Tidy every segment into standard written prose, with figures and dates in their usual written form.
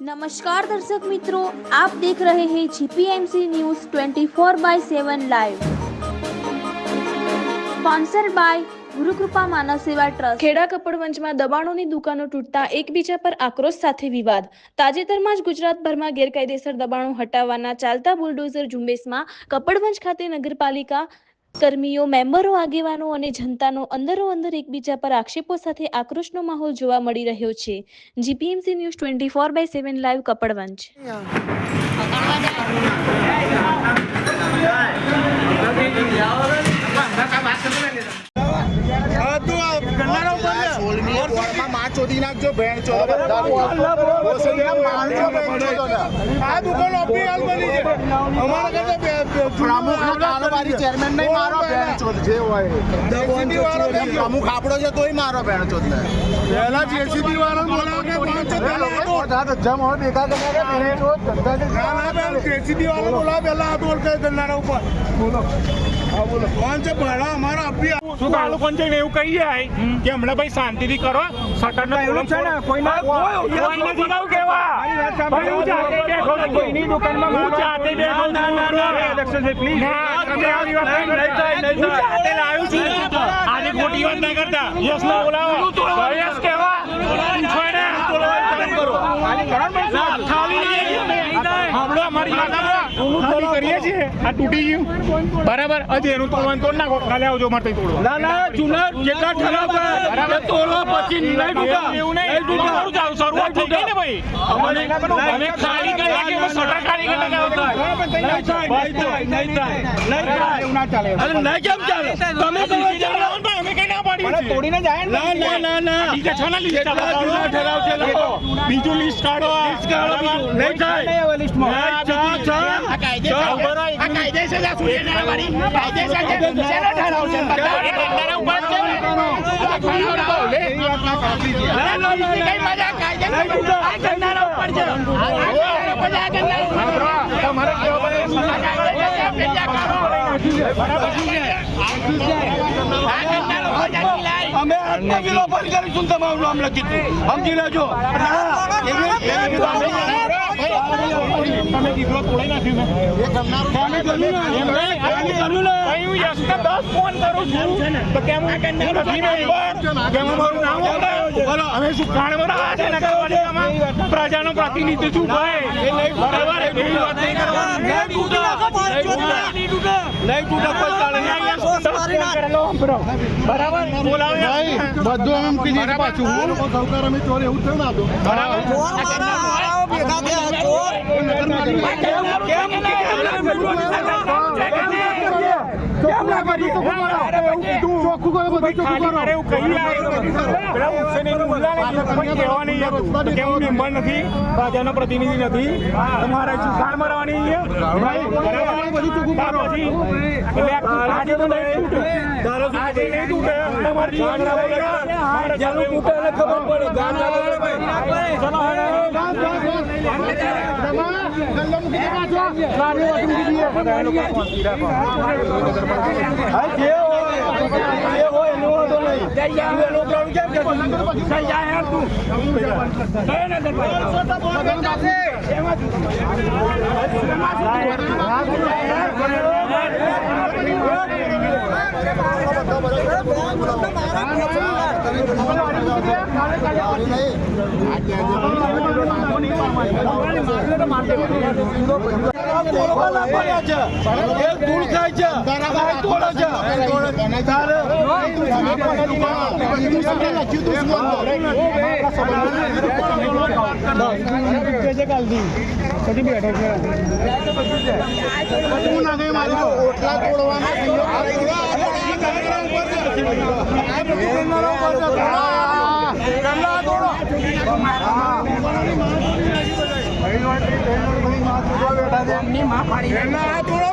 नमस्कार दर्शक मित्रों, आप देख रहे हैं GPMC news 24/7 live, sponsored by Gurukrupa Manav Seva Trust. Kheda કપડવંજમાં દબાણોની દુકાનો તૂટતા એકબીજા પર આક્રોશ સાથે વિવાદ। તાજેતરમાં જ ગુજરાતભરમાં ગેરકાયદેસર દબાણો હટાવવાના ચાલતા બુલડોઝર ઝુંબેશમાં કપડવંજ ખાતે નગરપાલિકા કર્મીઓ, મેમ્બરો, આગેવાનો અને જનતાનો અંદરોઅંદર એકબીજા પર આક્ષેપો સાથે આક્રોશનો માહોલ જોવા મળી રહ્યો છે। GPMC news 24/7 live Kapadvanj. Chairman नहीं मारो जे प्रमुख आपड़ो છે તોય મારો બેણ ચોદ ને પહેલા જેસીબી વાળા બોલાવ કે જમ હોય ભેગા કરનારા બેણ ચોદ જેસીબી વાળા બોલાવ પહેલા આટોલ કે કરનારા ઉપર બોલો હા બોલો કોણ છે ભાડા અમારા અભી શું કાલો કોણ છે એવું કહીએ આય કે હમણાં ભાઈ શાંતિથી કરો શટર નો એવું છે ને કોઈ નથી કહું કેવા ભાઈ હું જાતે બેઠો કોઈની દુકાનમાં હું જાતે બેઠો ઇલેક્શન છે પ્લીઝ તમે આવી વાત નહીં હું જાતે લાવ્યો છું આજે ખોટી વાત ના કરતા યસ ના બોલાવો યસ કેવા છોડે તોલવાનું કરો ખાલી હમણાં અમારી વાત ખાલી કરીએ છીએ આ તૂટી ગયું બરાબર હજી એનું તોડવાનું તોડ નાખો કાલે આવજો મારે તોડવા ના ના જૂના જેટલા ઠરાવ બરાબર તોડો પછી નહીં તૂટા એવું નહીં તૂટા શરૂઆત થઈ ગઈ ને ભાઈ અમે ખાલી કરીએ કે શટર ખાલી કરીને નહીં થાય એવું ના ચાલે અરે નહીં કેમ ચાલે તમે ભાઈ અમે કઈ ના પાડી છે તોડીને જાય ના ના ના ના બીજા છ ના લિસ્ટ જૂના ઠરાવ છે લખો બીજું લિસ્ટ કાઢો નહીં થાય લિસ્ટમાં આ કાયદેસર છે સૂર્યનારાયણ વાળી કાયદેસર છે શેનો ઠરાવ છે બતાવો બંધારા ઉપર છે કઈ મજા કાયદેસર આ બંધારા ઉપર છે તમારે કેવો અમે આત્મવિલો પર કરીશું તમારું નામ લખી સમજી લેજો તમે દીકરો તોડી નાખ્યું ફોન કરું છું તો કેમ મારું નામ અમે શું પ્રજાનો પ્રતિનિધિ છું ભાઈ બરાબર એવી વાત નહીં બરાબર બોલાવે બધું એમ કીધું પાછું સરકાર અમે ચોર એવું થયું ના બરાબર રાજાનો પ્રતિનિધિ નથી તમારે સુધાર મરવાની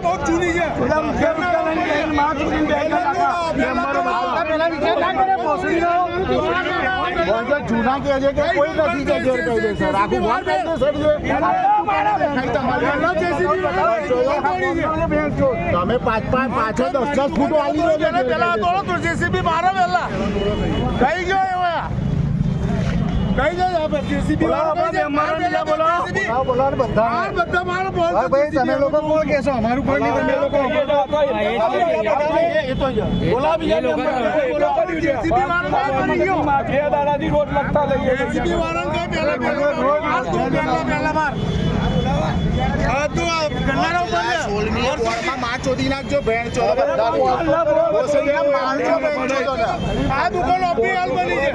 बहुत चूनी है જૂના કહે છે કે કોઈ નથી કે ગેરકાયદેસર આખું ગેરકાયદેસર છે તમે પાછળ 10 ફૂટ વાલી દો છો પેલા તોડો તો જેસીબી મારો પેલા કઈ ગયો એવા કઈ જાય જેસીબી વાળા બોલો બધા મારો બોલ ભાઈ તમે લોકો કોણ કહેશો અમારું પણ નહીં તમે લોકો જેસીબી વાળો બની ગયો રોજ લગતા લઈએ જેસીબી વાળો કઈ પહેલા માર હા તું ગન્નારા ઉપર છે 16મી વોર્ડમાં માં ચોદી નાખજો ભેણ ચોદ બધા મારજો ભેણ ચોદ આ દુકાન ઓપી હાલ બની છે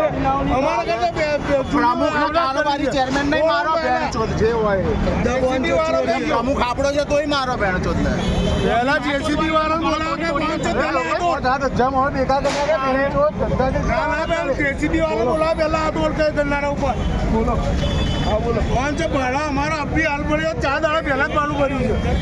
અમારા કરતા પ્રમુખના કારોબારી ચેરમેન નહીં મારો ભેણ ચોદ જે હોય જેસીબી વાળો પ્રમુખ આપણો છે તોય મારો ભેણ ચોદ ને પહેલા જેસીબી વાળો બોલાવો કે પાંચ પહેલા જમ હોય ભેગા કરનારા ભેણ ચોદ ધંધા ના બેન જેસીબી વાળો બોલાવો પહેલા આ દોડ કઈ ગન્નારા ઉપર બોલો હા બોલો પાંચ ભાડા અમારા અભી હાલ પડ્યો 4 દાડા પહેલા જ ભાડું ભર્યું છે